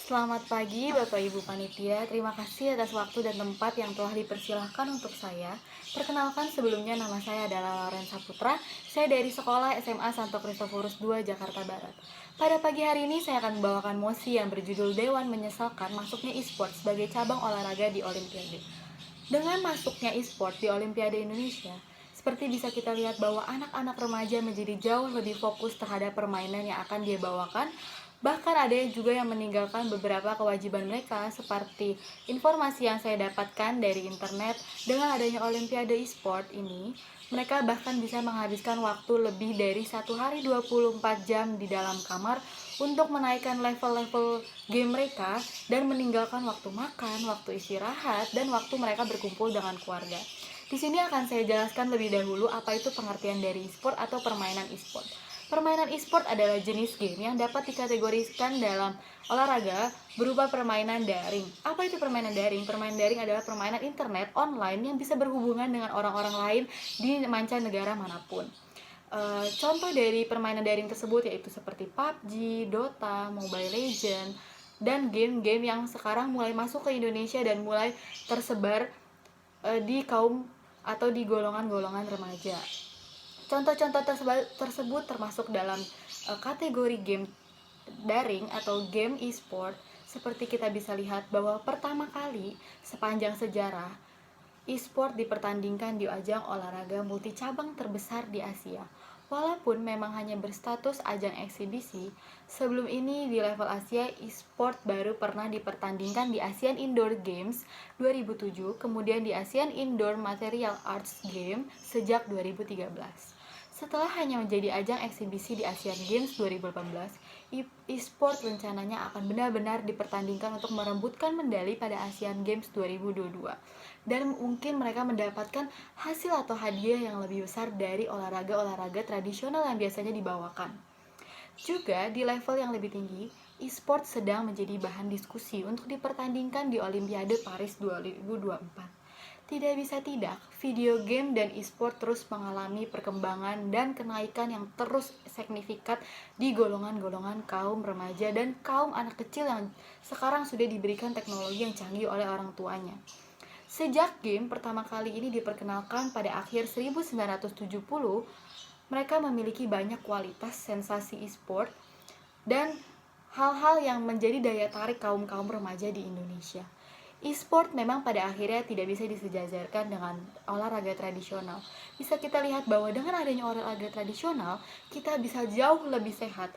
Selamat pagi Bapak Ibu Panitia, terima kasih atas waktu dan tempat yang telah dipersilahkan untuk saya. Perkenalkan sebelumnya nama saya adalah Lorenza Putra, saya dari sekolah SMA Santo Kristoforus II Jakarta Barat. Pada pagi hari ini saya akan membawakan mosi yang berjudul Dewan menyesalkan masuknya e-sport sebagai cabang olahraga di Olimpiade. Dengan masuknya e-sport di Olimpiade Indonesia, seperti bisa kita lihat bahwa anak-anak remaja menjadi jauh lebih fokus terhadap permainan yang akan dia bawakan. Bahkan ada juga yang meninggalkan beberapa kewajiban mereka, seperti informasi yang saya dapatkan dari internet. Dengan adanya Olimpiade e-sport ini, mereka bahkan bisa menghabiskan waktu lebih dari 1 hari 24 jam di dalam kamar untuk menaikkan level-level game mereka dan meninggalkan waktu makan, waktu istirahat, dan waktu mereka berkumpul dengan keluarga. Di sini akan saya jelaskan lebih dahulu apa itu pengertian dari e-sport atau permainan e-sport. Permainan e-sport adalah jenis game yang dapat dikategorikan dalam olahraga berupa permainan daring. Apa itu permainan daring? Permainan daring adalah permainan internet online yang bisa berhubungan dengan orang-orang lain di mancanegara manapun. Contoh dari permainan daring tersebut yaitu seperti PUBG, Dota, Mobile Legends, dan game-game yang sekarang mulai masuk ke Indonesia dan mulai tersebar di kaum atau di golongan-golongan remaja. Contoh-contoh tersebut termasuk dalam kategori game daring atau game e-sport. Seperti kita bisa lihat bahwa pertama kali sepanjang sejarah e-sport dipertandingkan di ajang olahraga multicabang terbesar di Asia. Walaupun memang hanya berstatus ajang eksibisi, sebelum ini di level Asia, e-sport baru pernah dipertandingkan di Asian Indoor Games 2007, kemudian di Asian Indoor Martial Arts Games sejak 2013. Setelah hanya menjadi ajang eksibisi di Asian Games 2018, e-sport rencananya akan benar-benar dipertandingkan untuk merebutkan medali pada Asian Games 2022. Dan mungkin mereka mendapatkan hasil atau hadiah yang lebih besar dari olahraga-olahraga tradisional yang biasanya dibawakan. Juga di level yang lebih tinggi, e-sport sedang menjadi bahan diskusi untuk dipertandingkan di Olimpiade Paris 2024. Tidak bisa tidak, video game dan e-sport terus mengalami perkembangan dan kenaikan yang terus signifikan di golongan-golongan kaum remaja dan kaum anak kecil yang sekarang sudah diberikan teknologi yang canggih oleh orang tuanya. Sejak game pertama kali ini diperkenalkan pada akhir 1970, mereka memiliki banyak kualitas sensasi e-sport dan hal-hal yang menjadi daya tarik kaum-kaum remaja di Indonesia. E-sport memang pada akhirnya tidak bisa disejajarkan dengan olahraga tradisional. Bisa kita lihat bahwa dengan adanya olahraga tradisional, kita bisa jauh lebih sehat,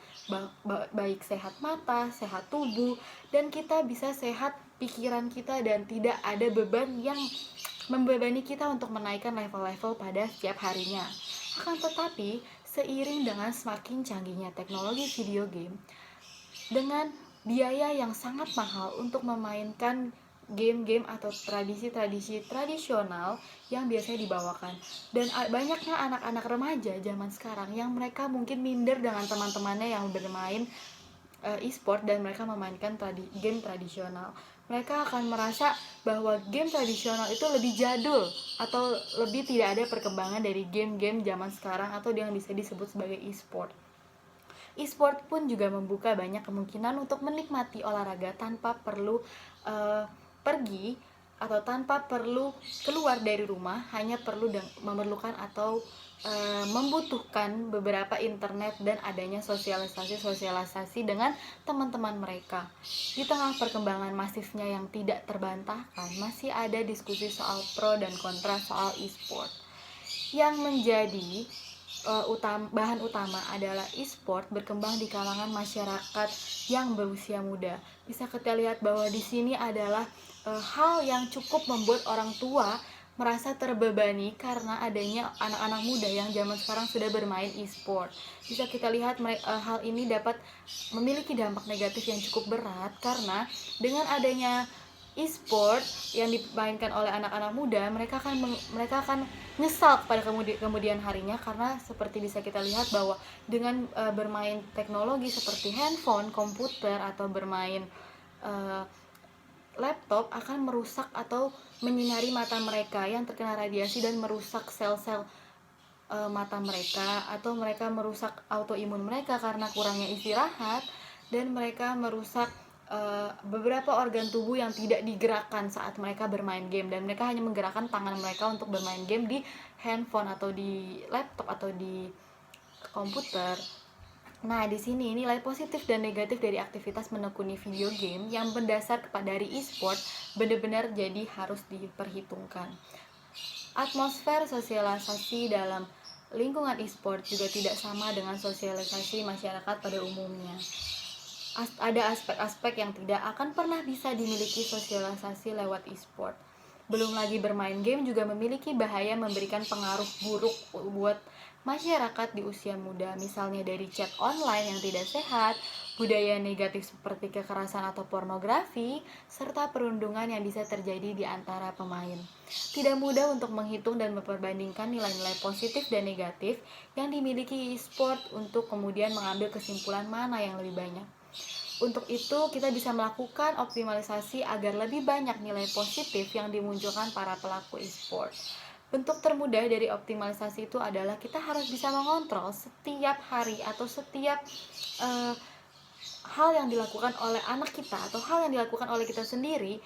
baik sehat mata, sehat tubuh, dan kita bisa sehat pikiran kita dan tidak ada beban yang membebani kita untuk menaikkan level-level pada setiap harinya. Akan tetapi, seiring dengan semakin canggihnya teknologi video game, dengan biaya yang sangat mahal untuk memainkan game-game atau tradisi-tradisi tradisional yang biasanya dibawakan, dan banyaknya anak-anak remaja zaman sekarang yang mereka mungkin minder dengan teman-temannya yang bermain e-sport dan mereka memainkan game tradisional. Mereka akan merasa bahwa game tradisional itu lebih jadul atau lebih tidak ada perkembangan dari game-game zaman sekarang atau yang bisa disebut sebagai e-sport. E-sport pun juga membuka banyak kemungkinan untuk menikmati olahraga tanpa perlu pergi atau tanpa perlu keluar dari rumah, hanya perlu memerlukan atau membutuhkan beberapa internet dan adanya sosialisasi dengan teman-teman mereka. Di tengah perkembangan masifnya yang tidak terbantahkan, masih ada diskusi soal pro dan kontra soal e-sport. Yang menjadi bahan utama adalah e-sport berkembang di kalangan masyarakat yang berusia muda. Bisa kita lihat bahwa di sini adalah hal yang cukup membuat orang tua merasa terbebani karena adanya anak-anak muda yang zaman sekarang sudah bermain e-sport. Bisa kita lihat hal ini dapat memiliki dampak negatif yang cukup berat karena dengan adanya e-sport yang dimainkan oleh anak-anak muda, mereka akan nyesal pada kemudian harinya, karena seperti bisa kita lihat bahwa dengan bermain teknologi seperti handphone, komputer, atau bermain laptop akan merusak atau menyinari mata mereka yang terkena radiasi dan merusak sel-sel mata mereka, atau mereka merusak autoimun mereka karena kurangnya istirahat, dan mereka merusak beberapa organ tubuh yang tidak digerakkan saat mereka bermain game, dan mereka hanya menggerakkan tangan mereka untuk bermain game di handphone atau di laptop atau di komputer. Nah, di sini nilai positif dan negatif dari aktivitas menekuni video game yang berdasar kepada dari e-sport benar-benar jadi harus diperhitungkan. Atmosfer sosialisasi dalam lingkungan e-sport juga tidak sama dengan sosialisasi masyarakat pada umumnya. Ada aspek-aspek yang tidak akan pernah bisa dimiliki sosialisasi lewat e-sport. Belum lagi bermain game juga memiliki bahaya memberikan pengaruh buruk buat masyarakat di usia muda, misalnya dari chat online yang tidak sehat, budaya negatif seperti kekerasan atau pornografi, serta perundungan yang bisa terjadi di antara pemain. Tidak mudah untuk menghitung dan memperbandingkan nilai-nilai positif dan negatif yang dimiliki e-sport untuk kemudian mengambil kesimpulan mana yang lebih banyak. Untuk itu, kita bisa melakukan optimalisasi agar lebih banyak nilai positif yang dimunculkan para pelaku e-sport. Bentuk termudah dari optimalisasi itu adalah kita harus bisa mengontrol setiap hari atau setiap hal yang dilakukan oleh anak kita atau hal yang dilakukan oleh kita sendiri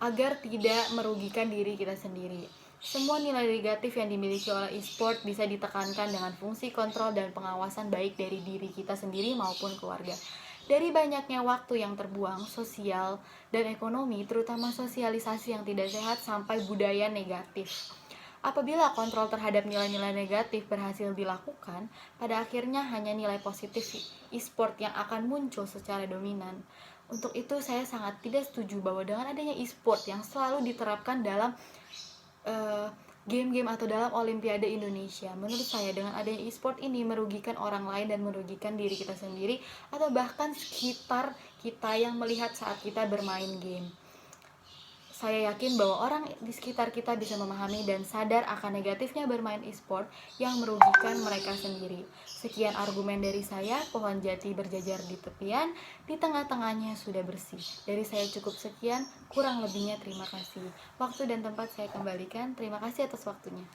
agar tidak merugikan diri kita sendiri. Semua nilai negatif yang dimiliki oleh e-sport bisa ditekankan dengan fungsi kontrol dan pengawasan baik dari diri kita sendiri maupun keluarga. Dari banyaknya waktu yang terbuang, sosial dan ekonomi, terutama sosialisasi yang tidak sehat sampai budaya negatif. Apabila kontrol terhadap nilai-nilai negatif berhasil dilakukan, pada akhirnya hanya nilai positif e-sport yang akan muncul secara dominan. Untuk itu saya sangat tidak setuju bahwa dengan adanya e-sport yang selalu diterapkan dalam game-game atau dalam Olimpiade Indonesia. Menurut saya dengan adanya e-sport ini merugikan orang lain dan merugikan diri kita sendiri atau bahkan sekitar kita yang melihat saat kita bermain game. Saya yakin bahwa orang di sekitar kita bisa memahami dan sadar akan negatifnya bermain e-sport yang merugikan mereka sendiri. Sekian argumen dari saya, pohon jati berjajar di tepian, di tengah-tengahnya sudah bersih. Dari saya cukup sekian, kurang lebihnya terima kasih. Waktu dan tempat saya kembalikan, terima kasih atas waktunya.